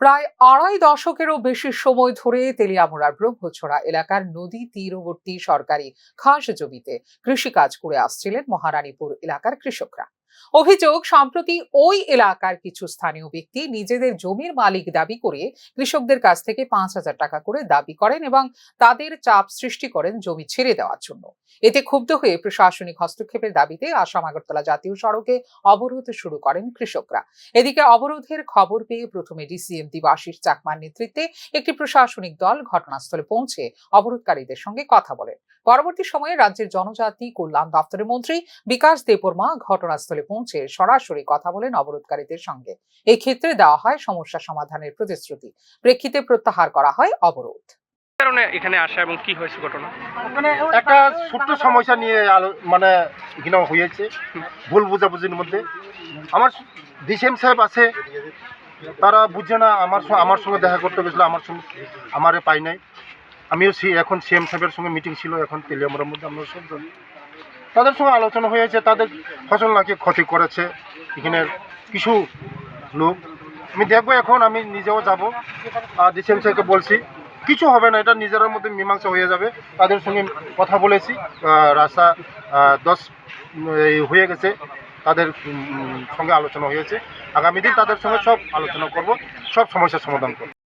প্রায় আড়াই দশকেরও বেশি সময় ধরে তেলিয়ামুড়ার ব্রহ্মছড়া এলাকার নদী তীরবর্তী সরকারি খাস জমিতে কৃষিকাজ করে আসছিলেন মহারানীপুর এলাকার কৃষকরা। অভিযোগ, সম্প্রতি ওই এলাকার কিছু স্থানীয় ব্যক্তি নিজেদের জমির মালিক দাবি করে কৃষকদের কাছ থেকে 5,000 টাকা করে দাবি করেন এবং তাদের চাপ সৃষ্টি করেন জমি ছেড়ে দেওয়ার জন্য। এতে ক্ষুব্ধ হয়ে প্রশাসনিক হস্তক্ষেপের দাবিতে আসাম আগরতলা জাতীয় সড়কে অবরোধ শুরু করেন কৃষকরা। এদিকে অবরোধের খবর পেয়ে প্রথমে ডিসিএম দেবাশিস চাকমার নেতৃত্বে একটি প্রশাসনিক দল ঘটনাস্থলে পৌঁছে অবরোধকারীদের সঙ্গে কথা বলেন। পরবর্তী সময়ে রাজ্যের জনজাতি কল্যাণ দপ্তরের মন্ত্রী বিকাশ দেববর্মা ঘটনাস্থলে পৌঁছে সরাসরি কথা বলেন অবরোধকারীদের সঙ্গে। এই ক্ষেত্রে দেওয়া হয় সমস্যা সমাধানের প্রতিশ্রুতি। প্রেক্ষিতে প্রত্যাহার করা হয় অবরোধ। কারণে এখানে আসা এবং কি হয়েছে ঘটনা? একটা ছোট্ট সমস্যা নিয়ে মানে এখানে হয়েছে ভুল বোঝাবুঝির মধ্যে। আমার ডিসিএম সাহেব আছে, তারা বুঝছে না। আমার সঙ্গে দেখা করতে গেছিলো, আমারে পাই নাই। আমিও এখন সিএম সাহেবের সঙ্গে মিটিং ছিল এখন তেলিয়ামুড়ার মধ্যে। আমরা সব তাদের সঙ্গে আলোচনা হয়েছে, তাদের ফসল নাকি ক্ষতি করেছে এখানের কিছু লোক। আমি দেখবো, এখন আমি নিজেও যাব আর ডিসিএম সাহেবকে বলছি কিছু হবে না, এটা নিজের মধ্যে মীমাংসা হয়ে যাবে। তাদের সঙ্গে কথা বলেছি, রাস্তা 10 হয়ে গেছে, তাদের সঙ্গে আলোচনা হয়েছে। আগামী দিন তাদের সঙ্গে সব আলোচনা করব, সব সমস্যার সমাধান করব।